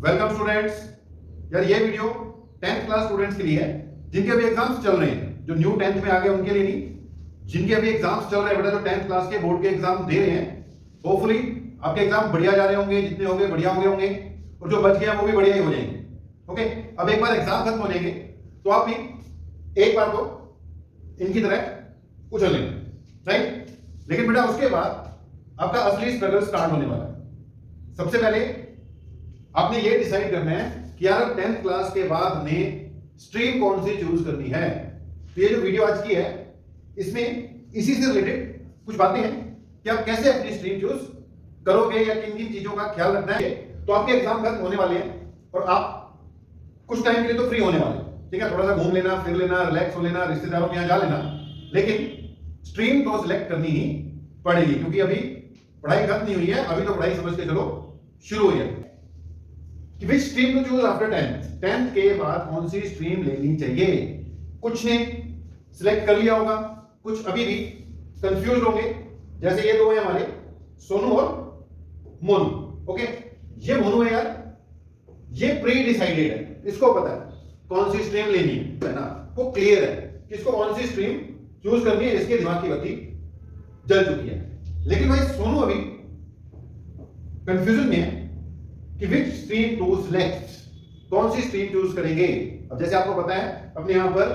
Welcome students. यार ये video 10th class students के लिए है जिनके अभी एग्जाम्स चल रहे हैं, जो न्यू 10th में आ गए उनके लिए नहीं, जिनके अभी एग्जाम्स चल रहे हैं बेटा, जो 10th क्लास के बोर्ड के एग्जाम दे रहे हैं। होपफुली आपके एग्जाम बढ़िया जा रहे होंगे, जितने होंगे बढ़िया होंगे और जो बच गया वो भी बढ़िया ही हो जाएंगे। ओके, अब एक बार एग्जाम खत्म हो जाएंगे तो आप भी एक बार तो इनकी तरह उछल लेंगे, राइट। लेकिन बेटा उसके बाद आपका असली स्ट्रगल स्टार्ट होने वाला है। सबसे पहले आपने ये डिसाइड करना है कि यार 10th क्लास के बाद हमें स्ट्रीम कौन सी चूज करनी है। तो ये जो वीडियो आज की है इसमें इसी से रिलेटेड कुछ बातें हैं कि आप कैसे अपनी स्ट्रीम चूज करोगे या किन किन चीजों का ख्याल रखना है। तो आपके एग्जाम खत्म होने वाले हैं और आप कुछ टाइम के लिए तो फ्री होने वाले, ठीक है। थोड़ा सा घूम लेना, फिर लेना, रिलैक्स हो लेना, रिश्तेदारों के यहाँ जा लेना, लेकिन स्ट्रीम तो सिलेक्ट करनी ही पड़ेगी क्योंकि अभी पढ़ाई खत्म नहीं हुई है। अभी तो पढ़ाई समझ के चलो शुरू हुई है। Which stream to choose after 10th के बाद कौन सी स्ट्रीम लेनी चाहिए। कुछ ने सिलेक्ट कर लिया होगा, कुछ अभी भी कंफ्यूज होंगे। जैसे ये दो है हमारे, सोनू और मोनू। ओके, ये मोनू है यार, ये प्री डिसाइडेड है, इसको पता है कौन सी स्ट्रीम लेनी है ना, वो क्लियर है कि इसको कौन सी स्ट्रीम चूज करनी है, इसके दिमाग की बत्ती जल चुकी है। लेकिन भाई सोनू अभी कंफ्यूजन में है कि विच स्ट्रीम टू सिलेक्ट, कौन सी स्ट्रीम चूज करेंगे। अब जैसे आपको पता है अपने यहां पर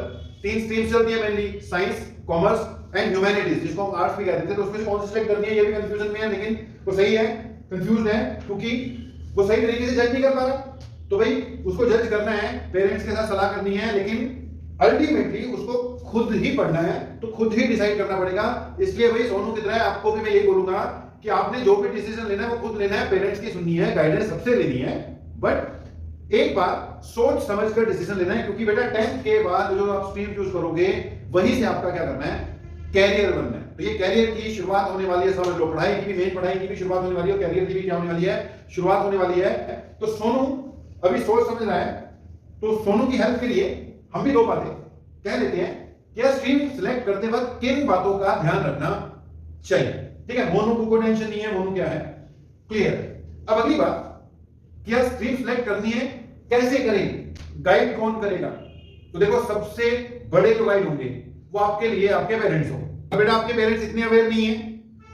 3 स्ट्रीम्स चलती है mainly, science, commerce and humanities, जिसको हम आर्ट्स भी कहते थे। तो उसमें से कौन सी सिलेक्ट करनी है ये भी कंफ्यूजन में है, लेकिन वो सही है, कंफ्यूज है क्योंकि वो सही तरीके से जज नहीं कर पा रहा। तो भाई उसको जज करना है, पेरेंट्स के साथ सलाह करनी है, लेकिन अल्टीमेटली उसको खुद ही पढ़ना है, तो खुद ही डिसाइड करना पड़ेगा। इसलिए भाई सोनू की तरह आपको भी मैं यही बोलूंगा कि आपने जो भी डिसीजन लेना है वो खुद लेना है, पेरेंट्स की सुननी है, गाइडेंस सबसे लेनी है, बट एक बार सोच समझ कर डिसीजन लेना है। क्योंकि बेटा 10th के बाद जो आप स्ट्रीम चूज करोगे वहीं से आपका क्या करना है, कैरियर बनना है। तो ये कैरियर की शुरुआत होने वाली है, समझ लो। पढ़ाई की भी, मेन पढ़ाई की भी शुरुआत होने वाली है, कैरियर की भी क्या होने वाली है, शुरुआत होने वाली है। तो सोनू अभी सोच समझ रहा है, तो सोनू की हेल्प के लिए हम भी 2 बातें कह देते हैं कि स्ट्रीम सिलेक्ट करते वक्त किन बातों का ध्यान रखना चाहिए, ठीक है। मोनू को कोई टेंशन नहीं है, मोनू क्या है, क्लियर। अब अगली बात कि यार स्ट्रीम सिलेक्ट करनी है, कैसे करें, गाइड कौन करेगा। तो देखो सबसे बड़े जो गाइड होंगे वो आपके लिए आपके पेरेंट्स होंगे। बेटा आपके पेरेंट्स इतने अवेयर नहीं है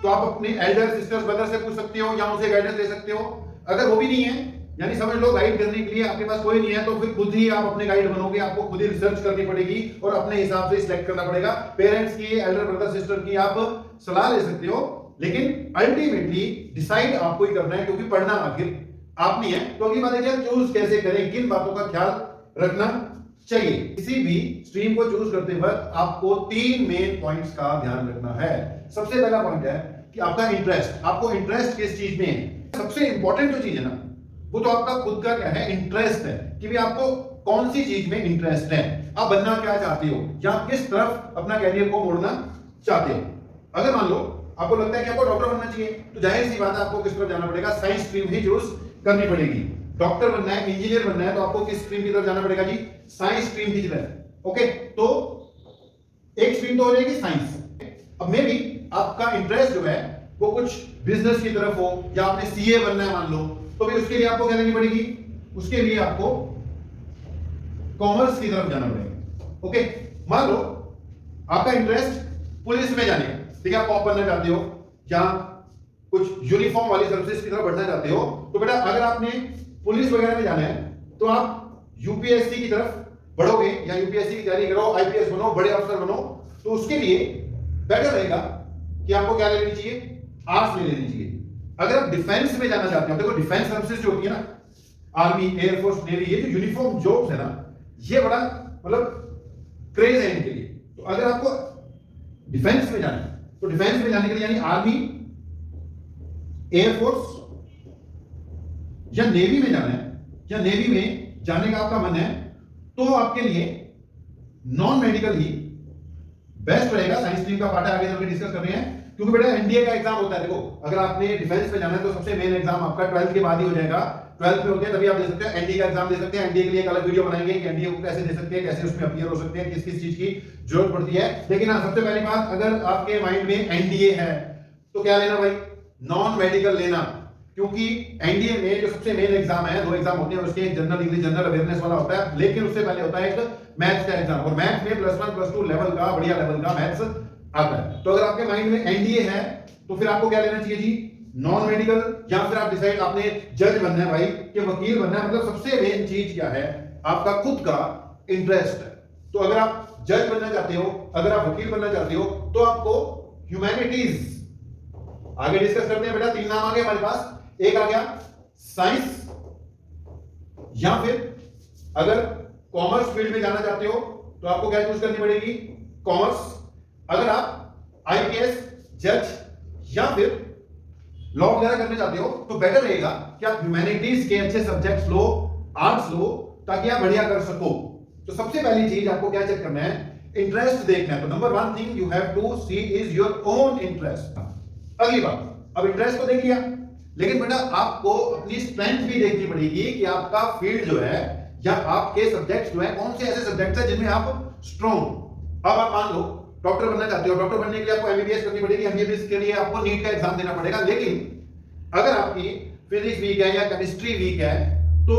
तो आप अपने एल्डर सिस्टर्स ब्रदर से पूछ सकते हो या उनसे गाइडेंस ले सकते हो। अगर वो भी नहीं है, यानी समझ लो गाइड करने के लिए आपके पास कोई नहीं है, तो फिर खुद ही आप अपने गाइड बनोगे। आपको खुद ही रिसर्च करनी पड़ेगी और अपने हिसाब से सिलेक्ट करना पड़ेगा। पेरेंट्स की, एल्डर ब्रदर सिस्टर की आप सलाह ले सकते हो, लेकिन अल्टीमेटली डिसाइड आपको ही करना है क्योंकि पढ़ना आखिर आप नहीं है। तो अगली बात है कि चूज कैसे करें, किन बातों का ख्याल रखना चाहिए। किसी भी स्ट्रीम को चूज करते वक्त आपको 3 मेन पॉइंट्स का ध्यान रखना है। सबसे पहला पॉइंट है कि आपका इंटरेस्ट, आपको इंटरेस्ट किस चीज में है। सबसे इंपॉर्टेंट जो चीज है ना वो तो आपका खुद का क्या है, इंटरेस्ट है, कि भी आपको कौन सी चीज में इंटरेस्ट है, आप बनना क्या चाहते हो या किस तरफ अपना कैरियर को मोड़ना चाहते हो। अगर मान लो आपको लगता है कि आपको डॉक्टर बनना चाहिए, तो जाहिर सी बात है आपको किस तरफ जाना पड़ेगा, साइंस स्ट्रीम ही चूज करनी पड़ेगी। डॉक्टर बनना है, इंजीनियर बनना है, तो आपको किस स्ट्रीम की तरफ जाना पड़ेगा जी, साइंस स्ट्रीम की तरफ। ओके, तो एक स्ट्रीम तो हो जाएगी साइंस। अब मे भी आपका इंटरेस्ट जो है वो कुछ बिजनेस की तरफ हो या आपने सीए बनना है मान लो, तो भी उसके लिए आपको क्या लेनी पड़ेगी, उसके लिए आपको कॉमर्स की तरफ जाना पड़ेगा। ओके, मान लो आपका इंटरेस्ट पुलिस में जाने का, ठीक है, आप कॉप बनना चाहते हो या कुछ यूनिफॉर्म वाली सर्विसेज की तरफ बढ़ना चाहते हो, तो बेटा अगर आपने पुलिस वगैरह में जाना है तो आप यूपीएससी की तरफ बढ़ोगे या यूपीएससी की तैयारी करो, आईपीएस बनो, बड़े अफसर बनो। तो उसके लिए बेटर रहेगा कि आपको क्या लेनी चाहिए, आर्ट्स ले लेनी चाहिए। अगर आप डिफेंस में जाना चाहते हो, देखो डिफेंस सर्विसेज जो होती है ना, आर्मी, एयरफोर्स, नेवी, ये जो यूनिफॉर्म जॉब्स है ना, ये बड़ा मतलब क्रेज है इनके लिए। तो अगर आपको डिफेंस में जाना है तो डिफेंस में जाने के लिए यानी आर्मी, एयरफोर्स या नेवी में जाना है, या नेवी में जाने का आपका मन है, तो आपके लिए नॉन मेडिकल ही बेस्ट रहेगा। साइंस स्ट्रीम का पार्ट है, आगे चलकर डिस्कस कर रहे हैं, क्योंकि बेटा एनडीए का एग्जाम होता है। देखो अगर आपने डिफेंस में जाना है तो सबसे मेन एग्जाम आपका 12th के बाद ही हो जाएगा। 12th में होते हैं तभी आप दे सकते हैं, एनडीए का एग्जाम दे सकते हैं। एनडीए के लिए एक अलग वीडियो बनाएंगे कि एनडीए को कैसे दे सकते हैं, कैसे उसमें अपीयर हो सकते हैं, किस किस चीज की जरूरत पड़ती है। लेकिन हाँ, सबसे पहली बात, अगर आपके माइंड में एनडीए है तो क्या लेना भाई, नॉन मेडिकल लेना। क्योंकि एनडीए में जो सबसे मेन एग्जाम है, 2 एग्जाम होते हैं, उसके एक जनरल इंग्लिश जनरल अवेयरनेस वाला होता है, लेकिन उससे पहले होता है एक मैथ्स का एग्जाम, और मैथ्स में +1 +2 लेवल का, बढ़िया लेवल का मैथ्स आता है। तो अगर आपके माइंड में एनडीए है तो फिर आपको क्या लेना चाहिए जी, नॉन मेडिकल, या फिर आप डिसाइड आपने जज बनना है भाई कि वकील बनना है। मतलब सबसे मेन चीज क्या है, आपका खुद का इंटरेस्ट है। तो अगर आप जज बनना चाहते हो, अगर आप वकील बनना चाहते हो, तो आपको ह्यूमैनिटीज, आगे डिस्कस करते हैं बेटा। 3 नाम आ गए हमारे पास, एक आ गया साइंस, या फिर अगर कॉमर्स फील्ड में जाना चाहते हो तो आपको क्या चूज करनी पड़ेगी, कॉमर्स। अगर आप आईपीएस जज या फिर लॉ वगैरह करने चाहते हो तो बेटर रहेगा कि आप ह्यूमैनिटीज के अच्छे सब्जेक्ट्स लो, आर्ट्स लो, ताकि आप बढ़िया कर सको। तो सबसे पहली चीज आपको क्या चेक करना है, इंटरेस्ट देखना है। तो number 1 thing you have to see is your own interest. अगली बात, अब इंटरेस्ट तो देख लिया, लेकिन बेटा आपको अपनी स्ट्रेंथ भी देखनी पड़ेगी कि आपका फील्ड जो है या आपके सब्जेक्ट्स जो है, कौन से ऐसे सब्जेक्ट्स हैं जिनमें आप स्ट्रॉन्ग। अब आप मान लो डॉक्टर बनना चाहते हो, डॉक्टर बनने के लिए आपको एमबीबीएस करनी पड़ेगी, एमबीबीएस के लिए आपको नीट का एग्जाम देना पड़ेगा। लेकिन अगर आपकी फिजिक्स वीक है या केमिस्ट्री वीक है तो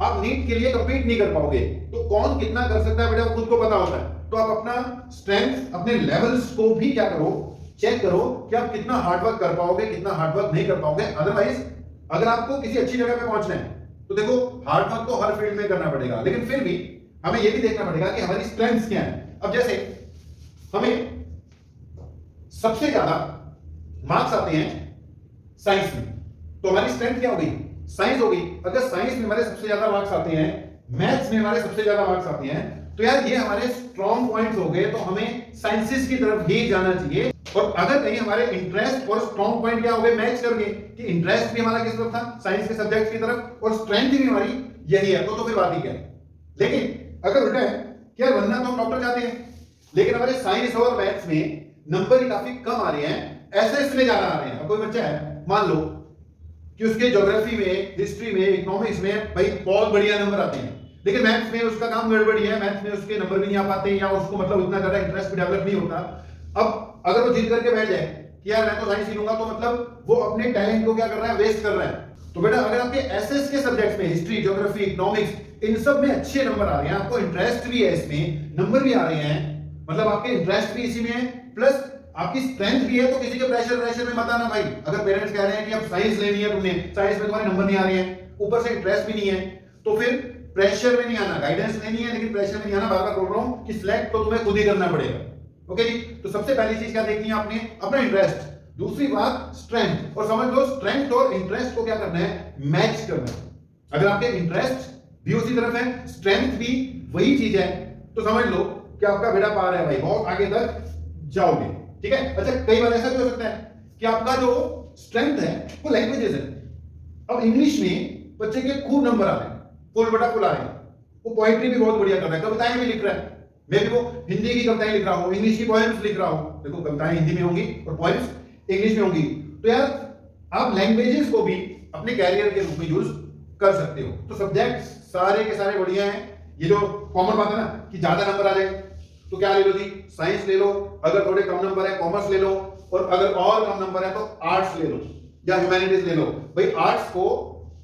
आप नीट के लिए कंपीट नहीं कर पाओगे। तो कौन कितना कर सकता है बेटा, खुद को पता होता है। तो आप अपना स्ट्रेंथ, अपने लेवल्स को भी क्या करो, चेक करो कि आप कितना हार्डवर्क कर पाओगे, कितना हार्डवर्क नहीं कर पाओगे। अदरवाइज अगर आपको किसी अच्छी जगह पे पहुंचना है तो देखो हार्डवर्क तो हर फील्ड में करना पड़ेगा, लेकिन फिर भी हमें यह भी देखना पड़ेगा कि हमारी स्ट्रेंथ्स क्या है। अब जैसे हमें सबसे ज्यादा मार्क्स आते हैं साइंस में, तो हमारी स्ट्रेंथ क्या होगी, साइंस होगी। अगर साइंस में हमारे सबसे ज्यादा मार्क्स आते हैं, मैथ्स में हमारे सबसे ज्यादा मार्क्स आते हैं, तो यार ये हमारे स्ट्रॉन्ग पॉइंट्स हो गए, तो हमें साइंसेस की तरफ ही जाना चाहिए। और अगर कहीं हमारे इंटरेस्ट और स्ट्रॉन्ग पॉइंट क्या हो गए, मैच कर गए, कि इंटरेस्ट भी हमारा किस तरफ था, साइंस के सब्जेक्ट्स की तरफ, और स्ट्रेंथ भी हमारी यही है, तो फिर बात ही क्या है। लेकिन अगर उल्टा है क्या, बनना तो हम डॉक्टर चाहते हैं, लेकिन हमारे साइंस और मैथ्स में नंबर ही काफी कम आ रहे हैं, ऐसे इसलिए ज्यादा आ रहे हैं। अब कोई बच्चा है, मान लो कि उसके ज्योग्राफी में, हिस्ट्री में, इकोनॉमिक्स में भाई बहुत बढ़िया नंबर आते हैं, लेकिन मैथ्स में उसका काम गड़बड़ी है, मैथ्स में उसके नंबर भी नहीं आ पाते, या उसको मतलब इतना ज्यादा इंटरेस्ट भी डेवलप नहीं होता। अब अगर वो जिद करके बैठ जाए कि यार मैं तो साइंस ही लूंगा, तो मतलब वो अपने टैलेंट को क्या कर रहा है, वेस्ट कर रहा है। तो बेटा अगर आपके एसएस के सब्जेक्ट्स में, हिस्ट्री, ज्योग्राफी, इकोनॉमिक्स, इन सब में अच्छे नंबर आ रहे हैं, आपको इंटरेस्ट भी है इसमें, नंबर भी आ रहे हैं, मतलब आपके इंटरेस्ट भी इसी में है, प्लस आपकी स्ट्रेंथ भी है, तो किसी के प्रेशर में मत आना भाई। अगर पेरेंट्स कह रहे हैं कि अब साइंस लेनी है तुमने, साइंस में तुम्हारे नंबर नहीं आ रहे हैं, ऊपर से इंटरेस्ट भी नहीं है, तो फिर प्रेशर में नहीं आना। गाइडेंस लेनी है लेकिन प्रेशर में नहीं आना। बार बार बोल रहा हूं कि सिलेक्ट तो तुम्हें खुद ही करना पड़ेगा। ओके जी, तो सबसे पहली चीज क्या देखनी है आपने, अपना इंटरेस्ट। दूसरी बात स्ट्रेंथ, और समझ लो स्ट्रेंथ और इंटरेस्ट को क्या करना है, मैच करना है। अगर आपके इंटरेस्ट भी उसी तरफ है, स्ट्रेंथ भी वही चीज है, तो समझ लो कि आपका बेड़ा पार है भाई, बहुत आगे तक जाओगे। ठीक है। अच्छा, कई बार ऐसा भी हो सकता है कि आपका जो स्ट्रेंथ है वो लैंग्वेजेस है। अब इंग्लिश में बच्चे के खूब नंबर आ रहे हैं, फुल बटा फुल आ रहे हैं, वो पोएट्री भी बहुत बढ़िया कर रहा है, कविताएं भी लिख रहा है, मैं भी वो हिंदी की कविताएं लिख रहा हूं, इंग्लिश की पोएम्स लिख रहा हूं। देखो कविताएं हिंदी में होंगी और पोएम्स इंग्लिश में होंगी, तो यार आप लैंग्वेजेस को भी अपने कैरियर के रूप में यूज कर सकते हो। तो सब्जेक्ट्स सारे के सारे बढ़िया हैं। ये जो कॉमन बात है ना कि ज्यादा नंबर आ जाए तो क्या ले लो जी, साइंस ले लो, अगर थोड़े कम नंबर है कॉमर्स ले लो, और अगर और कम नंबर है तो आर्ट्स ले लो या ह्यूमैनिटीज ले लो। भाई आर्ट्स को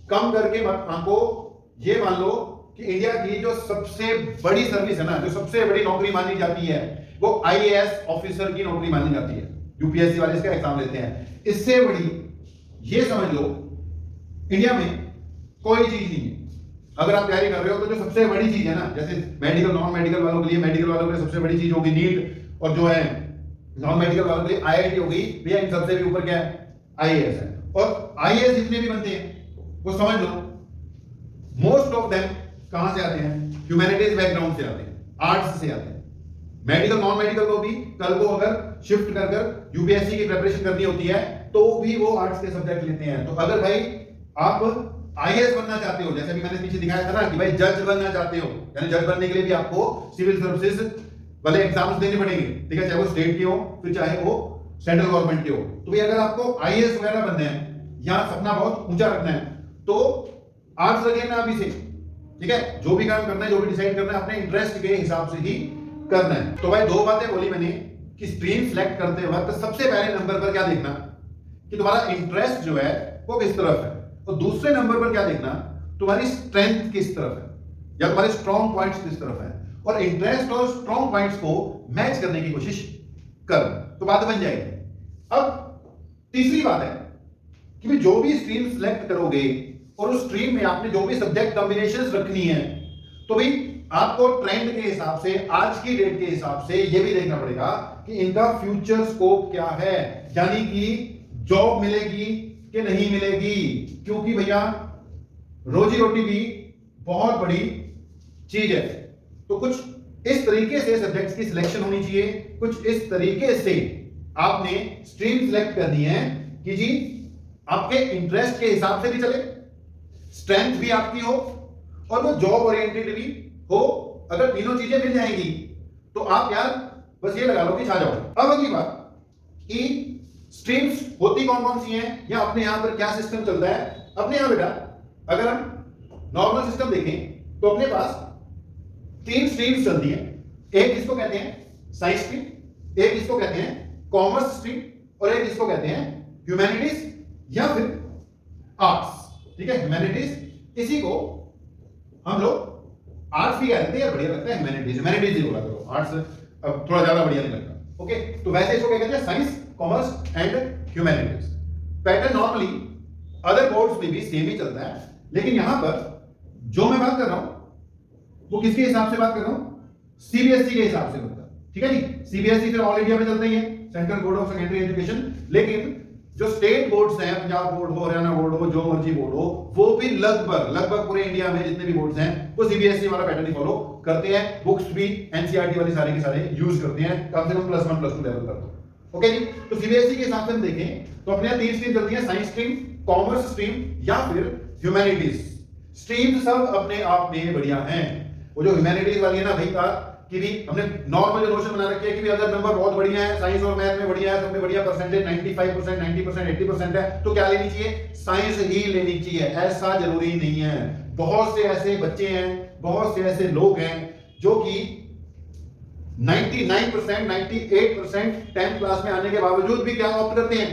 कम करके मत आंको, ये मान लो कि इंडिया की जो सबसे बड़ी सर्विस है ना, जो सबसे बड़ी नौकरी मानी जाती है, वो आईएएस ऑफिसर की नौकरी मानी जाती है। यूपीएससी वाले इसका एग्जाम लेते हैं, इससे बड़ी ये समझ लो इंडिया में कोई चीज नहीं है। अगर आप तैयारी कर रहे हो तो जो सबसे बड़ी चीज है ना, जैसे मेडिकल नॉन मेडिकल वालों के लिए, मेडिकल वालों के लिए सबसे बड़ी चीज होगी नीट, और जो है नॉन मेडिकल वालों के लिए आईआईटी होगी। भैया इन सबसे भी ऊपर क्या है, आईएएस है। और आईएएस जितने भी बनते हैं वो समझ लो मोस्ट ऑफ देम कहां से आते हैं, ह्यूमैनिटीज बैकग्राउंड से आते हैं, आर्ट्स से आते हैं। मेडिकल नॉन मेडिकल को भी कल को अगर शिफ्ट कर कर यूपीएससी की प्रिपरेशन करनी होती है तो भी वो आर्ट्स के सब्जेक्ट लेते हैं। तो अगर भाई आप आईएएस बनना चाहते हो, जैसे भी मैंने पीछे दिखाया था ना कि भाई जज बनना चाहते हो, यानी जज बनने के लिए भी आपको सिविल सर्विसेज वाले एग्जाम्स देने पड़ेंगे, ठीक है, चाहे वो स्टेट के हो फिर चाहे वो सेंट्रल गवर्नमेंट के हो। तो भाई अगर आपको आईएएस वगैरह बनना है या सपना बहुत ऊंचा रखना है तो आर्ट्स रखिए ना अभी से, ठीक है। जो भी काम करना है, जो भी डिसाइड करना है, अपने इंटरेस्ट के हिसाब से ही करना है। तो भाई दो बातें बोली मैंने कि स्ट्रीम सिलेक्ट करते वक्त सबसे पहले नंबर पर क्या देखना कि तुम्हारा इंटरेस्ट जो है वो किस तरफ है, और दूसरे नंबर पर क्या देखना, तुम्हारी स्ट्रेंथ किस तरफ है या तुम्हारे स्ट्रॉन्ग पॉइंट्स किस तरफ है, और इंटरेस्ट और स्ट्रॉन्ग पॉइंट्स को मैच करने की कोशिश कर, तो बात बन जाएगी। अब तीसरी बात है कि जो भी स्ट्रीम सिलेक्ट करोगे और उस स्ट्रीम में आपने जो भी सब्जेक्ट कॉम्बिनेशंस रखनी है, तो भाई आपको ट्रेंड के हिसाब से, आज की डेट के हिसाब से ये भी देखना पड़ेगा कि इनका फ्यूचर स्कोप क्या है, यानी कि जॉब मिलेगी कि नहीं मिलेगी, क्योंकि भैया रोजी रोटी भी बहुत बड़ी चीज है। तो कुछ इस तरीके से सब्जेक्ट्स की सिलेक्शन होनी चाहिए, कुछ इस तरीके से आपने स्ट्रीम सिलेक्ट करनी है कि जी आपके इंटरेस्ट के हिसाब से भी चले, स्ट्रेंथ भी आपकी हो और वो जॉब ओरिएंटेड भी हो। अगर तीनों चीजें मिल जाएंगी तो आप यार बस ये लगा लो कि छा जाओ। अब अगली बात कि स्ट्रीम्स होती कौन कौन सी हैं या अपने यहां पर क्या सिस्टम चलता है। अपने यहां बेटा अगर हम नॉर्मल सिस्टम देखें तो अपने पास 3 स्ट्रीम्स चलती हैं। एक इसको कहते हैं साइंस स्ट्रीम, एक इसको कहते हैं कॉमर्स स्ट्रीम, और एक इसको कहते हैं ह्यूमैनिटीज या फिर आर्ट्स। ठीक है, ह्यूमैनिटीज, इसी को हम लोग आर्ट्स भी कहते हैं, बढ़िया लगता है ह्यूमैनिटीज, ह्यूमैनिटीज ही बोला करो, आर्ट्स अब थोड़ा ज्यादा बढ़िया नहीं लगता। ओके, तो वैसे इसको क्या कहते हैं, science, commerce and humanities. Pattern normally other boards में भी सेम ही चलता है, लेकिन यहां पर जो मैं बात कर रहा हूं वो किसके हिसाब से बात कर रहा हूं, सीबीएसई के हिसाब से होता है। ठीक है जी, सीबीएसई फिर ऑल इंडिया में चलते ही है, central board of secondary education, लेकिन जो स्टेट बोर्ड्स हैं, पंजाब बोर्ड हो, हरियाणा बोर्ड हो, जो मर्जी बोर्ड हो, वो भी लगभग पूरे इंडिया में जितने भी बोर्ड्स हैं वो सीबीएसई वाला पैटर्न ही फॉलो करते हैं। बुक्स भी एनसीईआरटी वाली सारे के सारे यूज करते हैं, कम से कम +1 +2 लेवल तक। ओके जी, तो सीबीएसई के हिसाब से हम देखें तो अपने यहाँ 3 स्ट्रीम चलती है, साइंस स्ट्रीम, कॉमर्स स्ट्रीम या फिर ह्यूमैनिटीज। स्ट्रीम सब अपने आप में बढ़िया हैं। वो जो ह्यूमैनिटीज वाली है ना भाई का कि भी हमने नॉर्मल जो नोशन बना रखी है कि भी अगर नंबर बहुत बढ़िया है, साइंस और मैथ में बढ़िया है, सब में बढ़िया परसेंटेज 95%, 90%, 80% है, तो क्या लेनी चाहिए, साइंस ही लेनी चाहिए। ऐसा जरूरी नहीं है, बहुत से ऐसे बच्चे हैं, बहुत से ऐसे लोग हैं जो कि 99%, 98% 10th क्लास में आने के बावजूद भी क्या ऑप्ट करते हैं,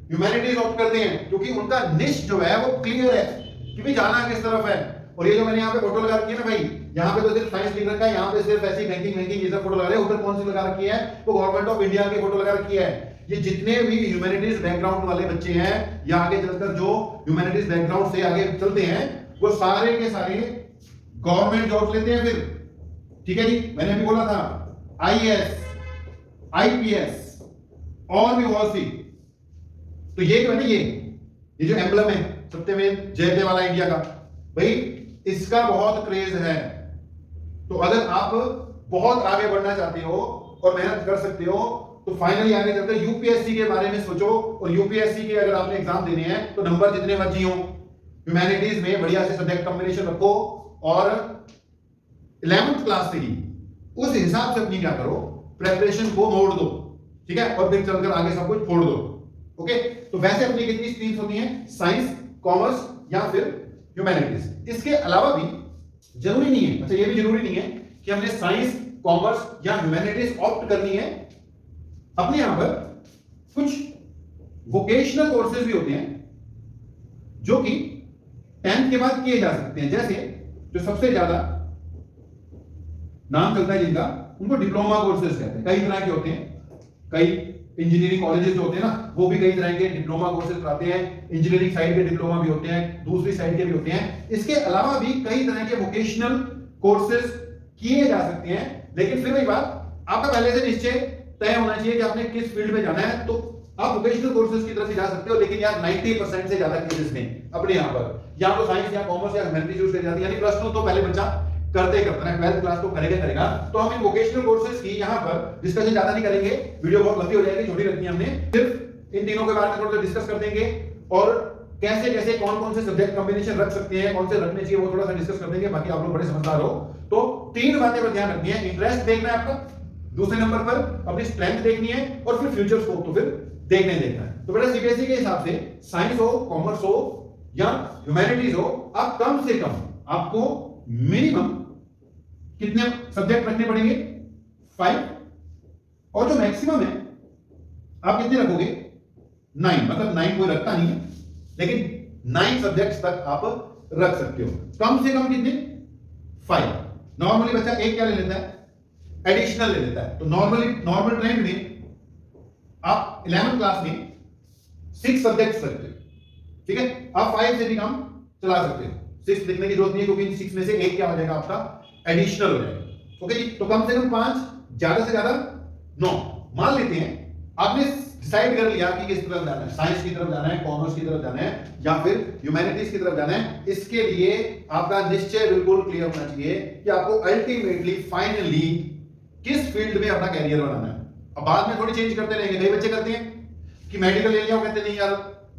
ह्यूमैनिटीज ऑप्ट करते हैं, क्योंकि उनका निश जो है वो क्लियर है कि भी जाना किस तरफ है। और ये जो मैंने यहाँ पे फोटो लगा रखी है ना भाई, यहाँ पे तो सिर्फ साइंस लिख रखा है, यहाँ पे सिर्फ ऐसी बैंकिंग ये सब फोटो लगा रहे हैं, उधर कौन सी लगा रखी है, वो गवर्नमेंट ऑफ इंडिया की फोटो लगा रखी है। ये जितने भी ह्यूमैनिटीज बैकग्राउंड वाले बच्चे हैं या आगे चलकर जो ह्यूमैनिटीज बैकग्राउंड से आगे चलते हैं, वो सारे के सारे गवर्नमेंट जॉब लेते हैं फिर। ठीक है जी, मैंने अभी बोला था आईएएस, आईपीएस और भी बहुत सी। तो ये जो है ना, ये जो एम्बलम है सबसे में जय वाला इंडिया का, भाई इसका बहुत क्रेज है। तो अगर आप बहुत आगे बढ़ना चाहते हो और मेहनत कर सकते हो तो फाइनली आगे चलकर यूपीएससी के बारे में सोचो। और यूपीएससी के अगर आपने एग्जाम देने हैं तो नंबर जितने मर्जी हो, ह्यूमैनिटीज में बढ़िया से सब्जेक्ट कॉम्बिनेशन रखो और 11th क्लास से ही उस हिसाब से अपनी क्या करो, प्रेपरेशन को मोड़ दो। ठीक है, और फिर चलकर आगे सब कुछ फोड़ दो। ओके, तो वैसे अपनी कितनी स्ट्रीम्स होती हैं, साइंस, कॉमर्स या फिर ह्यूमैनिटीज। इसके अलावा भी जरूरी नहीं है, अच्छा ये भी जरूरी नहीं है कि हमने साइंस, कॉमर्स या ह्यूमैनिटीज ऑप्ट करनी है। अपने यहां पर कुछ वोकेशनल कोर्सेज भी होते हैं जो कि 10th के बाद किए जा सकते हैं। जैसे जो सबसे ज्यादा नाम चलता है जिनका, उनको डिप्लोमा कोर्सेज कहते हैं। कई तरह के होते हैं, कई इंजीनियरिंग कॉलेजेस जो होते हैं ना, वो भी कई तरह के डिप्लोमा कोर्सेज कराते हैं। इंजीनियरिंग साइड के डिप्लोमा भी होते हैं, दूसरी साइड के भी होते हैं। इसके अलावा भी कई तरह के वोकेशनल कोर्सेज किए जा सकते हैं। लेकिन फिर वही बात, आपका पहले से निश्चय तय होना चाहिए कि आपने किस फील्ड में जाना है। तो आप वोकेशनल कोर्सेज की तरफ से जा सकते हो, लेकिन यार 90% से ज्यादा केसेस में अपने यहाँ पर या तो साइंस या कॉमर्स या ह्यूमैनिटीज यूज कर जाती है। यानी +2 तो पहले बच्चा करते करता है, 12th क्लास तो करेगा। तो हम इन वोकेशनल कोर्सेज की यहाँ पर डिस्कशन ज्यादा नहीं करेंगे, वीडियो बहुत लंबी हो जाएगी, छोटी रखनी है हमने। सिर्फ इन तीनों के बारे में थोड़ा सा डिस्कस कर देंगे और कैसे कैसे कौन कौन से सब्जेक्ट कॉम्बिनेशन रख सकते हैं, कौन से रखने चाहिए, वो थोड़ा सा डिस्कस कर देंगे। बाकी आप लोग बड़े समझदार हो तो 3 बातें पर ध्यान रखनी है। इंटरेस्ट देखना है आपका, दूसरे नंबर पर अपनी स्ट्रेंथ देखनी है, और फिर फ्यूचर स्कोप तो फिर देखना है। तो बेटा सीबीएसई के हिसाब से साइंस हो, कॉमर्स हो या ह्यूमैनिटीज हो, आप कम से कम आपको मिनिमम कितने सब्जेक्ट रखने पड़ेंगे, 5, और जो मैक्सिमम है आप कितने रखोगे, 9। मतलब 9 कोई रखता नहीं है, लेकिन 9 सब्जेक्ट्स तक आप रख सकते हो। कम से कम कितने? 5। नॉर्मली बच्चा एक क्या ले लेता है? एडिशनल ले लेता है। तो नॉर्मल ट्रेंड में आप 11th क्लास में 6 सब्जेक्ट्स रखते हो, ठीक है? आप 5 से भी कम चला सकते हो। 6 लिखने की जरूरत नहीं है, क्योंकि इन 6 में से एक क्या हो जाएगा आपका? एडिशनल हो जाएगा। ओके जी, तो कम से कम 5, ज्यादा से ज्यादा 9। मान लेते हैं आपने डिसाइड कर लिया कि किस तरफ जाना है, साइंस की तरफ जाना है, कॉमर्स की तरफ जाना है, या फिर ह्यूमैनिटीज की तरफ जाना है। इसके लिए आपका निश्चय बिल्कुल क्लियर होना चाहिए कि आपको अल्टीमेटली फाइनली किस फील्ड में अपना कैरियर बनाना है। अब बाद में थोड़ी चेंज करते रहेंगे। कई बच्चे करते हैं कि मेडिकल ले लिया, वो कहते नहीं यार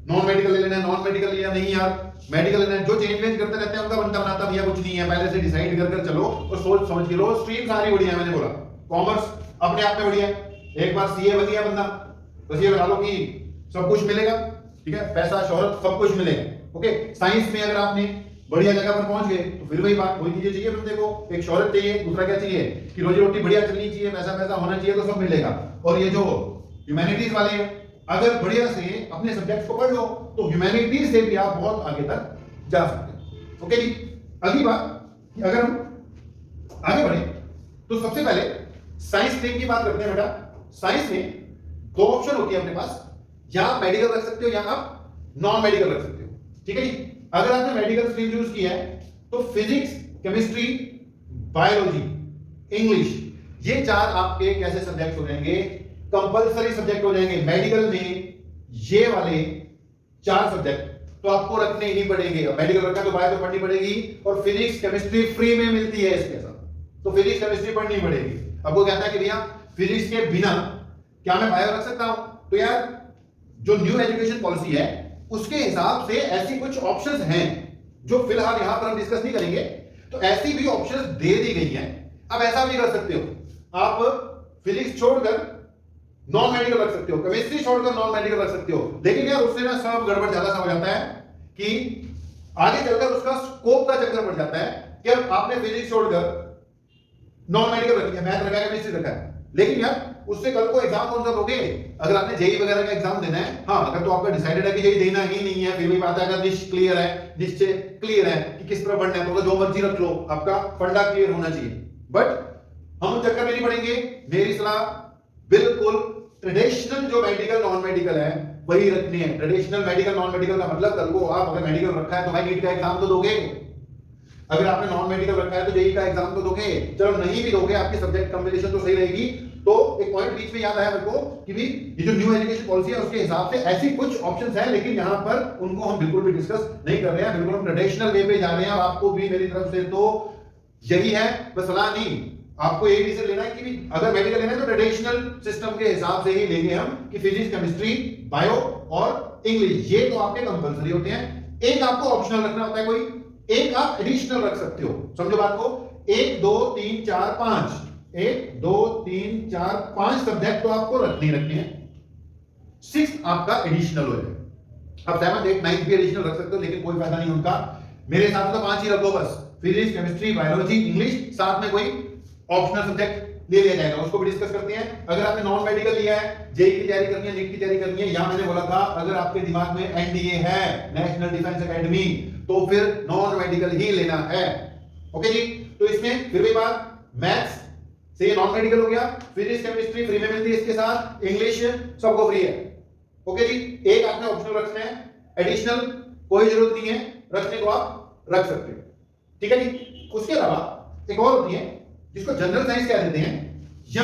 नॉन मेडिकल ले लेना है, नॉन मेडिकल लिया नहीं यार मेडिकल लेना है। जो चेंज करते रहते हैं उनका बनता बनाता भैया कुछ नहीं है। पहले से डिसाइड कर चलो और सोच समझ के लो। स्ट्रीम सारी बढ़िया है, मैंने बोला कॉमर्स अपने आप में बढ़िया है। एक बार सीए बन गया बंदा, बस ये लगा लो कि सब कुछ मिलेगा, ठीक है, पैसा शोहरत सब कुछ मिलेगा। ओके, साइंस में अगर आपने बढ़िया जगह पर पहुंच गए तो फिर वही बात, वही चीजें चाहिए बंदे को। एक शोहरत चाहिए, दूसरा क्या चाहिए कि रोजी रोटी बढ़िया चलनी चाहिए, पैसा पैसा होना चाहिए, तो सब मिलेगा। और ये जो ह्यूमैनिटीज वाले हैं, अगर बढ़िया से अपने सब्जेक्ट को पढ़ लो तो ह्यूमैनिटीज से भी आप बहुत आगे तक जा सकते हैं। ओके जी, अगली बात कि अगर हम आगे बढ़े तो सबसे पहले साइंस स्ट्रीम की बात करते हैं। बेटा साइंस में 2 ऑप्शन होती है अपने पास, या आप मेडिकल रख सकते हो या आप नॉन मेडिकल रख सकते हो, ठीक है जी। अगर आपने मेडिकल स्ट्रीम चूज किया है तो फिजिक्स, केमिस्ट्री, बायोलॉजी, इंग्लिश, ये 4 आपके कैसे सब्जेक्ट हो जाएंगे? कंपलसरी सब्जेक्ट हो जाएंगे। मेडिकल में ये वाले 4 सब्जेक्ट तो आपको रखने ही पड़ेंगे। मेडिकल रखा तो बायो तो पढ़नी पड़ेगी, और फिजिक्स केमिस्ट्री फ्री में मिलती है इसके साथ, तो फिजिक्स केमिस्ट्री पढ़नी पड़ेगी। अब वो कहता है कि भैया फिजिक्स के बिना क्या मैं बायो रख सकता हूं? तो यार जो न्यू एजुकेशन पॉलिसी है उसके हिसाब से ऐसी कुछ ऑप्शंस हैं जो फिलहाल यहां पर हम डिस्कस नहीं करेंगे। तो ऐसी भी ऑप्शंस दे दी गई हैं। अब ऐसा भी कर सकते हो, आप फिजिक्स छोड़कर नॉन मेडिकल रख सकते हो, केमिस्ट्री छोड़कर नॉन मेडिकल रख सकते हो। लेकिन यार उससे ना सब गड़बड़ ज्यादा सा हो जाता है कि आगे चलकर उसका स्कोप का चक्कर पड़ जाता है कि अब आपने फिजिक्स छोड़कर नॉन मेडिकल रख लिया, मैथ रखा है, केमिस्ट्री रखा है, लेकिन यार उससे कल को एग्जाम कौन सा दोगे? अगर आपने जेई वगैरह का एग्जाम देना है, हाँ अगर तो आपका डिसाइडेड है कि जेई देना ही नहीं है, फिर भी बात है अगर निश्चय क्लियर है कि किस तरह बढ़ना है, तो जो मर्जी रख लो, आपका फंडा क्लियर होना चाहिए। बट हम चक्कर में नहीं पड़ेंगे। मेरी सलाह बिल्कुल ट्रेडिशनल जो मेडिकल नॉन मेडिकल है वही रखनी है। ट्रेडिशनल मेडिकल नॉन मेडिकल का मतलब कल को आप अगर मेडिकल रखा है तो भाई नीट का एग्जाम तो दोगे, अगर आपने नॉन मेडिकल रखा है तो जेई का एग्जाम तो दोगे, चलो नहीं भी दोगे आपकी सब्जेक्ट कॉम्बिनेशन तो सही रहेगी। तो एक पॉइंट बीच में याद आया मेरे को कि भी ये जो न्यू एजुकेशन पॉलिसी है उसके हिसाब से ऐसी कुछ ऑप्शंस हैं, लेकिन यहाँ पर उनको हम बिल्कुल भी डिस्कस नहीं कर रहे हैं। बिल्कुल हम ट्रेडिशनल वे पे जा रहे हैं, और आपको भी मेरी तरफ से तो यही है, बस सलाह नहीं, आपको यही डिसीजन लेना है कि भी अगर मेडिकल लेना है तो ट्रेडिशनल सिस्टम के हिसाब से ही लेंगे हम, कि फिजिक्स, केमिस्ट्री, बायो और इंग्लिश, ये तो आपके कंपलसरी होते हैं। एक आपको ऑप्शनल रखना होता है कोई, एक आप एडिशनल रख सकते हो। समझो बात को, 1 2 3 4 5, 1 2 3 4 5 सब्जेक्ट तो आपको रखनी है। 6 आपका एडिशनल हो जाए। अब 7 8 9 भी एडिशनल रख सकते हो, लेकिन कोई फायदा नहीं उनका। मेरे हिसाब से तो 5 ही रखो बस, फिजिक्स, केमिस्ट्री, बायोलॉजी, इंग्लिश, साथ में कोई ऑप्शनल सब्जेक्ट ले लिया जाएगा, उसको भी डिस्कस करते हैं। अगर आपने नॉन मेडिकल लिया है, जेई की तैयारी करनी है, नीट की तैयारी करनी है, या मैंने बोला था अगर आपके दिमाग में एनडीए है, नेशनल डिफेंस एकेडमी, तो फिर नॉन मेडिकल ही लेना है। ओके जी, तो इसमें फिर भी बात, मैथ्स से ये नॉन मेडिकल हो गया, फिजिक्स केमिस्ट्री फ्री में मिलती है, इसके साथ इंग्लिश सबको फ्री है। ओके जी, एक आपने ऑप्शनल रखना है, एडिशनल कोई जरूरत नहीं है रखने को, आप रख सकते हो, ठीक है जी। उसके अलावा एक और होती है जिसको जनरल साइंस कह देते हैं, या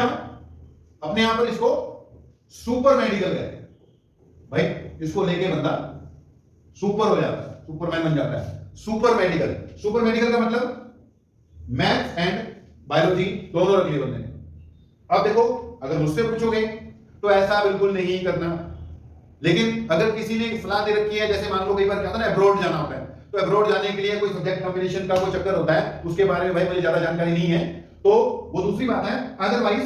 अपने यहां पर इसको सुपर मेडिकल कहते हैं। भाई इसको लेके बंदा सुपर हो जाता है, सुपरमैन बन जाता है। सुपर मेडिकल का मतलब मैथ एंड बायोलॉजी दोनों रख लिए बंदे ने। अब देखो अगर मुझसे पूछोगे तो ऐसा बिल्कुल नहीं करना, लेकिन अगर किसी ने सलाह दे रखी है, जैसे मान लो कई बार क्या होता है ना, अब्रॉड जाना होता है, तो अब्रॉड जाने के लिए कोई सब्जेक्ट कॉम्बिनेशन का कोई चक्कर होता है, उसके बारे में भाई मुझे ज्यादा जानकारी नहीं है, तो वो दूसरी बात है। अदरवाइज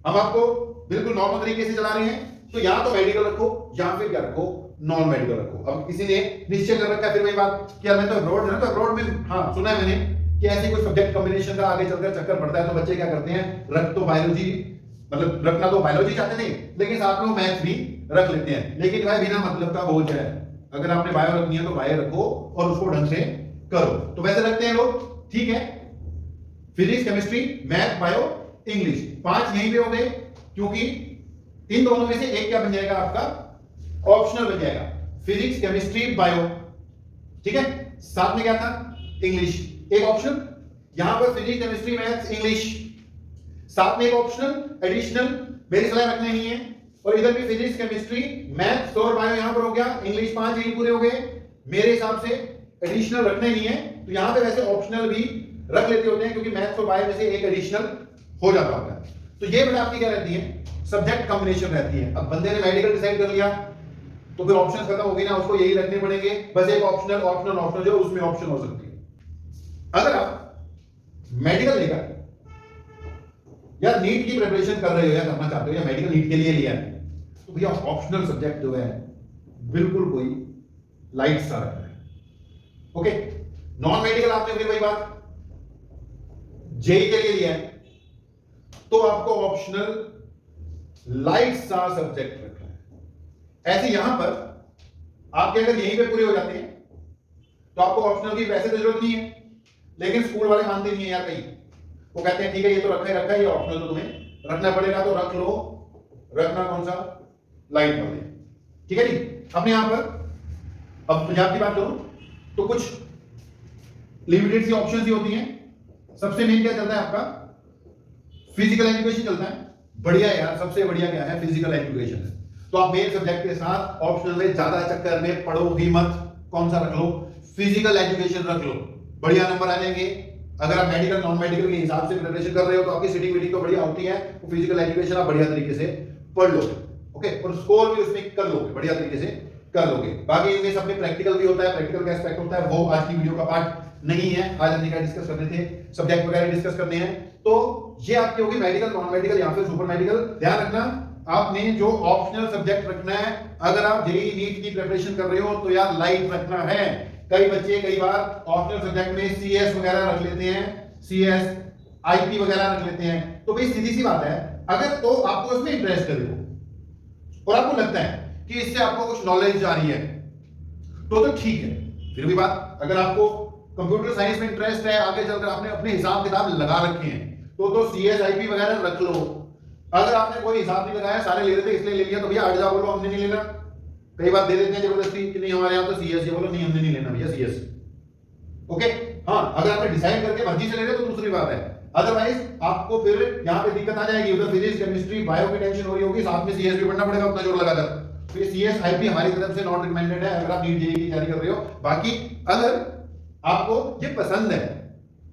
हम आपको बिल्कुल नॉर्मल तरीके से चला रहे हैं, तो या तो मेडिकल रखो या फिर क्या रखो, नॉन मेडिकल रखो। अब किसी ने निश्चय कर रखा है, फिर वही बात कि मैं तो अब्रॉड जाना, तो अब्रॉड में हाँ सुना है मैंने कि ऐसे कोई सब्जेक्ट कॉम्बिनेशन का आगे चलकर चक्कर पड़ता है, तो बच्चे क्या करते हैं, रख तो बायोलॉजी, मतलब रखना तो बायोलॉजी चाहते नहीं, लेकिन साथ में वो मैथ्स भी रख लेते हैं। लेकिन भाई बिना मतलब का बोझ है, अगर आपने बायो रखनी है तो बायो रखो और उसको ढंग से करो। तो वैसे रखते हैं लोग, ठीक है। Physics, chemistry, math, bio, English, 5 यहीं पे हो गए, क्योंकि इन दोनों में से एक क्या बन जाएगा आपका, ऑप्शनल बन जाएगा। फिजिक्स, केमिस्ट्री, बायो, ठीक है। साथ में क्या था, इंग्लिश, एक ऑप्शन। यहां पर फिजिक्स, केमिस्ट्री, मैथ्स, इंग्लिश, साथ में एक ऑप्शनल एडिशनल, मेरी सलाह रखना नहीं है। और इधर भी फिजिक्स, केमिस्ट्री, मैथ्स और बायो यहां पर हो गया, इंग्लिश 5 यहीं पूरे हो गए। मेरे हिसाब से एडिशनल रखना ही नहीं है, तो यहां पे वैसे ऑप्शनल भी रख लेते होते हैं, क्योंकि मैथ्स और बायो में से एक एडिशनल हो जाता होता है। तो ये बेटा आपकी क्या रहती है, सब्जेक्ट कॉम्बिनेशन रहती है। अब बंदे ने मेडिकल डिसाइड कर लिया तो फिर ऑप्शन खत्म हो गई ना, उसको यही रखने पड़ेंगे, बस एक ऑप्शनल ऑप्शनल ऑप्शनल जो उसमें ऑप्शन हो सकती है। अगर आप मेडिकल लेकर या नीट की प्रिपरेशन कर रहे हो या करना चाहते हो या मेडिकल नीट के लिए लिया है, तो भैया ऑप्शनल सब्जेक्ट जो है बिल्कुल कोई लाइट सा रखना है, ओके। नॉन मेडिकल आपने फिर वही बात जेई के लिए लिया है, तो आपको ऑप्शनल लाइट सा सब्जेक्ट रखना है। ऐसे यहां पर आपके अगर यहीं पे पूरे हो जाते हैं तो आपको ऑप्शनल की वैसे तो जरूरत नहीं है, लेकिन स्कूल वाले मानते नहीं है यार, कहीं वो कहते हैं ठीक है ये तो रखा है, ये ऑप्शनल तो तुम्हें रखना पड़ेगा, तो रख लो। रखना कौन सा, लाइट वाले, ठीक है जी। अपने यहां पर अब पंजाब की बात करूं तो कुछ लिमिटेड सी ऑप्शंस ही होती हैं। सबसे मेन क्या चलता है आपका, फिजिकल एजुकेशन चलता है। बढ़िया यार, सबसे बढ़िया क्या है, फिजिकल एजुकेशन है। तो आप मेन सब्जेक्ट के साथ ऑप्शनल में ज्यादा चक्कर में पढ़ो भी मत, कौन सा रख लो, फिजिकल एजुकेशन रख लो, बढ़िया नंबर आ जाएंगे। अगर आप मेडिकल नॉन मेडिकल के हिसाब से प्रिपरेशन कर रहे हो तो आपकी सिटिंग मीटिंग तो बढ़िया होती है, वो फिजिकल एजुकेशन आप बढ़िया तरीके से पढ़ लोगे, ओके, और स्कोर भी उसमें कर लोगे, बढ़िया तरीके से कर लोगे। बाकी इनमें सब में प्रैक्टिकल भी होता है, प्रैक्टिकल का एस्पेक्ट होता है, वो आज की वीडियो का पार्ट नहीं है। आज हमने क्या डिस्कस करने थे, सब्जेक्ट वगैरह डिस्कस करने हैं। तो ये आपकी होगी मेडिकल, नॉन मेडिकल या फिर सुपर मेडिकल। ध्यान रखना आपने जो ऑप्शनल सब्जेक्ट रखना है, अगर आप जेईई नीट की प्रिपरेशन कर रहे हो तो यार लाइट रखना है। कई बच्चे कई बार ऑप्शनल सब्जेक्ट में सीएस वगैरह रख लेते हैं, सीएस आईपी वगैरह रख लेते हैं। तो भाई सीधी सी बात है, अगर तो आपको इसमें इंटरेस्ट है और आपको लगता है कि इससे आपको कुछ नॉलेज आ रही है तो ठीक है। फिर भी बात, अगर आपको कंप्यूटर साइंस में इंटरेस्ट है, आगे चलकर आपने अपने हिसाब किताब लगा रखे हैं, तो सीएस आईपी वगैरह रख लो। अगर आपने कोई हिसाब नहीं लगाया, सारे ले रहे थे इसलिए ले लिया, तो भैया हट जाओ, बोलो हमने नहीं लेना। कई बार दे देते हैं जबरदस्ती कि नहीं हमारे यहाँ तो सीएस, ये बोलो नहीं हमने नहीं लेना भैया सीएस, ओके। हाँ, अगर आपने डिसाइड करके मर्जी से ले रहे तो दूसरी बात है, अदरवाइज आपको फिर यहाँ पे दिक्कत आ जाएगी। उधर फिजिक्स, केमिस्ट्री, बायो की टेंशन हो रही होगी, साथ में सीएस भी पढ़ना पड़ेगा उतना जोर लगाकर। तो ये सीएस आईपी हमारी तरफ से नॉट रिकमेंडेड है अगर आप नीट जेईई की तैयारी कर रहे हो। बाकी अगर आपको ये पसंद है,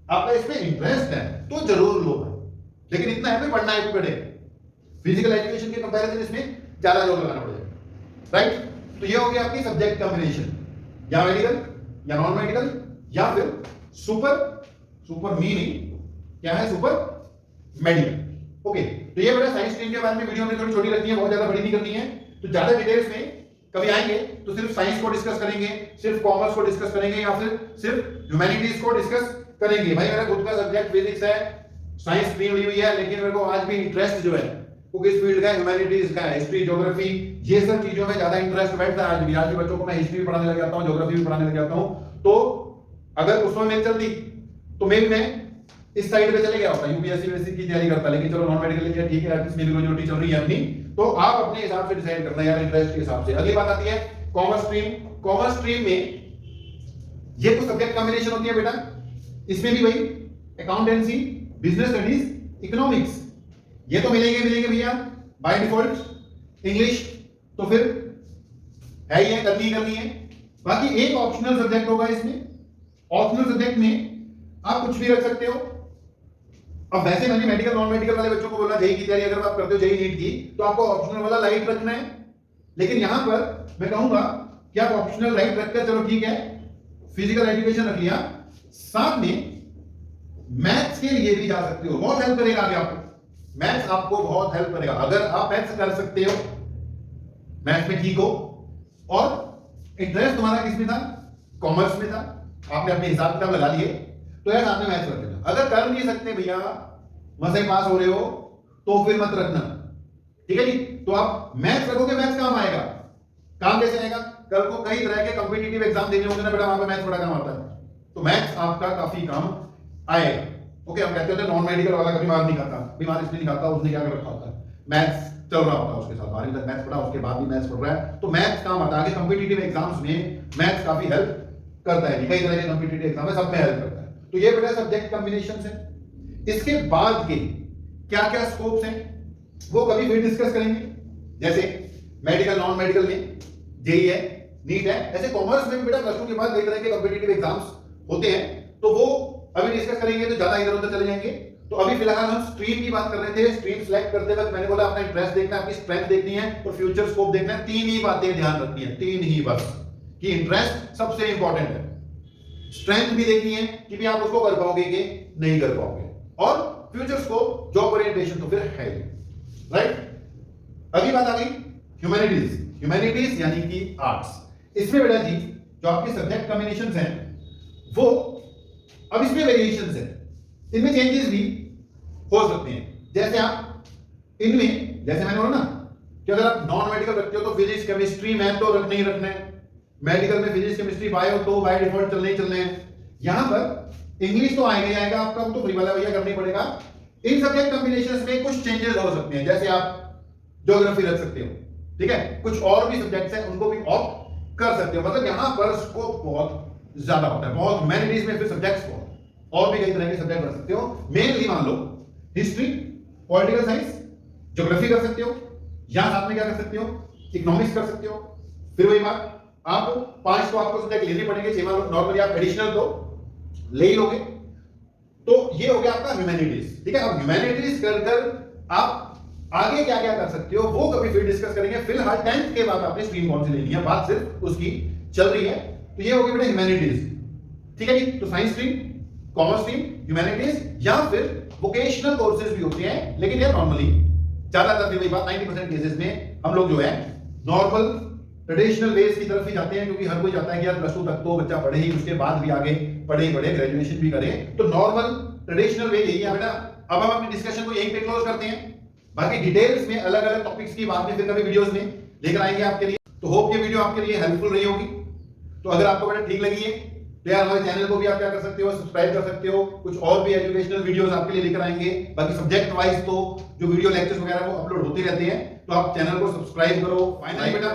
आपका इसमें इंटरेस्ट है, तो जरूर लो, लेकिन इतना है पढ़ना है पड़ेगा। फिजिकल एजुकेशन के कंपैरिजन इसमें ज्यादा जोर लगाना पड़ेगा, राइट। तो ये हो गया आपकी सब्जेक्ट कॉम्बिनेशन, या मेडिकल या नॉन मेडिकल या फिर सुपर मीनिंग क्या है, सुपर मेडिकल, ओके। तो ये बड़ा साइंस स्ट्रीम के बारे में वीडियो में थोड़ी छोटी रखनी है, बहुत ज्यादा बड़ी नहीं करनी है। तो ज्यादा डिटेल्स में कभी आएंगे तो सिर्फ साइंस को डिस्कस करेंगे, सिर्फ कॉमर्स को डिस्कस करेंगे, या फिर सिर्फ ह्यूमैनिटीज को डिस्कस करेंगे। भाई मेरा खुद का सब्जेक्ट फिजिक्स है, साइंस स्ट्रीम ली हुई है, लेकिन मेरे को आज भी इंटरेस्ट जो है वो किस फील्ड का है, ह्यूमैनिटीज का है, हिस्ट्री, ज्योग्राफी, ये सब चीजों में ज्यादा इंटरेस्ट बैठता है। आज भी बच्चों को मैं हिस्ट्री भी पढ़ाने लग जाता हूँ, ज्योग्राफी भी पढ़ाने लग जाता हूँ। तो अगर उसमें मेल चलती तो मैं इस साइड पे चले गया होता, यूपीएससी बेसिक की तैयारी करता, लेकिन चलो नॉन मेडिकल लिया, ठीक है, इसमें भी रोजी चल रही है अपनी, तो आप अपने हिसाब से डिसाइड करना यार, इंटरेस्ट के हिसाब से। अगली बात आती है कॉमर्स स्ट्रीम। कॉमर्स स्ट्रीम में ये तो सब्जेक्ट कॉम्बिनेशन होती है बेटा, इसमें भी वही अकाउंटेंसी, बिजनेस स्टडीज, इकोनॉमिक्स, ये तो मिलेंगे भैया बाय डिफॉल्ट। इंग्लिश तो फिर है ही है, करनी है। बाकी एक ऑप्शनल सब्जेक्ट होगा इसमें, ऑप्शनल सब्जेक्ट में आप कुछ भी रख सकते हो। अब वैसे मैंने मेडिकल नॉन मेडिकल वाले बच्चों को बोला जेईई की तैयारी अगर आप करते हो, जेईई नीट की, तो आपको ऑप्शनल वाला लाइट रखना है। लेकिन यहां पर मैं कहूंगा कि आप ऑप्शनल लाइट रखकर चलो ठीक है, फिजिकल एजुकेशन रख लिया, साथ में मैथ्स के लिए भी जा सकते हो, बहुत हेल्प करेगा आगे आपको। मैथ्स आपको बहुत हेल्प करेगा अगर आप मैथ्स कर सकते हो, मैथ्स में ठीक हो और इंटरेस्ट तुम्हारा किस में था, कॉमर्स में था, आपने अपने हिसाब किताब लगा लिए, तो यार आपने मैथ्स रख लेना। अगर कर नहीं सकते भैया, मजे पास हो रहे हो, तो फिर मत रखना, ठीक है जी। तो आप मैथ्स रखोगे, मैथ्स काम आएगा। काम कैसे आएगा, कल को कई तरह के कॉम्पिटिटिव एग्जाम देने होंगे ना बेटा, वहां पे मैथ्स बड़ा काम आता है, तो मैथ्स आपका काफी काम आएगा। ओके, हम कहते हैं नॉन मेडिकल वाला कभी बीमार नहीं खाता, बीमार इसलिए नहीं खाता, उसने क्या कर रखा होता है, मैथ्स चल रहा होता है उसके साथ, 12वीं तक मैथ्स पढ़ा, उसके बाद भी मैथ्स पढ़ रहा है, तो मैथ्स काम आता है। कॉम्पिटिटिव एग्जाम्स में मैथ्स काफी हेल्प करता है, कई तरह के कॉम्पिटिटिव एग्जाम है, सब में हेल्प करता है। तो ये बेटा सब्जेक्ट कॉम्बिनेशन है। इसके बाद के क्या क्या स्कोप्स हैं वो कभी फिर डिस्कस करेंगे, जैसे मेडिकल नॉन मेडिकल में जेई है, नीट है, ऐसे कॉमर्स में भी बेटा प्लस 2 के बाद कई तरह के कॉम्पिटिटिव एग्जाम्स होते हैं, तो वो अभी डिस्कस करेंगे, तो ज्यादा इधर उधर चले जाएंगे। तो अभी फिलहाल हम स्ट्रीम की बात कर रहे थे। स्ट्रीम सेलेक्ट करते वक्त मैंने बोला अपना इंटरेस्ट देखना है, आपकी स्ट्रेंथ देखनी है और फ्यूचर स्कोप देखना है। 3 ही बातें ध्यान रखनी है, 3 ही बस, कि इंटरेस्ट सबसे इंपॉर्टेंट है, स्ट्रेंथ भी देखनी है कि भी आप उसको कर पाओगे कि नहीं कर पाओगे, और फ्यूचर स्कोप जॉब ओरिएंटेशन तो फिर है ही, राइट। अगली बात आ गई ह्यूमैनिटीज। ह्यूमैनिटीज यानी कि आर्ट्स। इसमें बेटा जी जो आपके सब्जेक्ट कॉम्बिनेशंस हैं वो अब इसमें वेरिएशंस है, इनमें चेंजेस भी हो सकते हैं। जैसे आप इनमें, जैसे मैंने बोला ना कि अगर आप नॉन मेडिकल रखते हो तो फिजिक्स केमिस्ट्री मैथ तो रखना ही रखना है, मेडिकल में फिजिक्स केमिस्ट्री बायो तो बाय डिफॉल्ट चलने ही चलने हैं। यहां पर इंग्लिश तो आएगा ही आएगा आपका, वो तो फ्री वाला भैया करना ही पड़ेगा। इन सब्जेक्ट कॉम्बिनेशंस में कुछ चेंजेस हो सकते हैं, जैसे आप ज्योग्राफी रख सकते हो, ठीक है, कुछ और भी सब्जेक्ट्स हैं उनको भी ऑप्ट कर सकते हो। मतलब यहां पर स्कोप बहुत ज्यादा होता है, बहुत ह्यूमैनिटीज में फिर सब्जेक्ट्स बहुत, और भी कई तरह के सब्जेक्ट रख सकते हो। मेनली मान लो हिस्ट्री, पॉलिटिकल साइंस, ज्योग्राफी कर सकते हो, या साथ में क्या कर सकते हो, इकोनॉमिक्स कर सकते हो। फिर वही बात, आपको 5 तो आपको सब्जेक्ट लेने पड़ेंगे, 6 नॉर्मली आप एडिशनल तो ले ही लोगे। तो ये हो गया आपका ह्यूमैनिटीज, ठीक है। अब ह्यूमैनिटीज कर आप आगे क्या क्या कर सकते हो वो कभी फिर डिस्कस करेंगे। फिलहाल 10th के बाद आपने स्ट्रीम कौन सी लेनी है, बात सिर्फ उसकी चल रही है। तो ये हो गया बेटा ह्यूमैनिटीज, ठीक है जी। तो science stream, commerce stream, humanities, या फिर वोकेशनल कोर्सेज भी होते हैं, लेकिन ये नॉर्मली ज्यादातर वही बात 90% केसेस में हम लोग जो है नॉर्मल ट्रेडिशनल वेज की तरफ ही जाते हैं, क्योंकि हर कोई चाहता है कि यार प्लस 2 तक तो बच्चा पढ़े ही, उसके बाद भी आगे पढ़े ग्रेजुएशन भी करे। तो नॉर्मल ट्रेडिशनल वे यही है बेटा। अब हम अपनी डिस्कशन को यहीं पे क्लोज करते हैं, बाकी डिटेल्स में अलग अलग टॉपिक्स की बात में फिर कभी वीडियोस में लेकर आएंगे आपके लिए। तो होप ये वीडियो आपके लिए हेल्पफुल रही होगी। तो अगर आपको बेटा ठीक लगी है तो यार हमारे चैनल को भी आप क्या कर सकते हो, सब्सक्राइब कर सकते हो। कुछ और भी एजुकेशनल वीडियोस आपके लिए लेकर आएंगे। बाकी सब्जेक्ट वाइज तो जो वीडियो लेक्चर्स वगैरह वो अपलोड होते रहते हैं, तो आप चैनल को सब्सक्राइब करो। फाइनली बेटा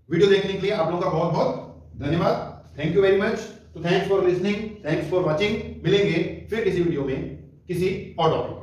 वीडियो देखने के लिए आप लोगों का बहुत बहुत धन्यवाद, थैंक यू वेरी मच। तो thanks for listening, thanks for watching. मिलेंगे फिर किसी वीडियो में किसी और टॉपिक।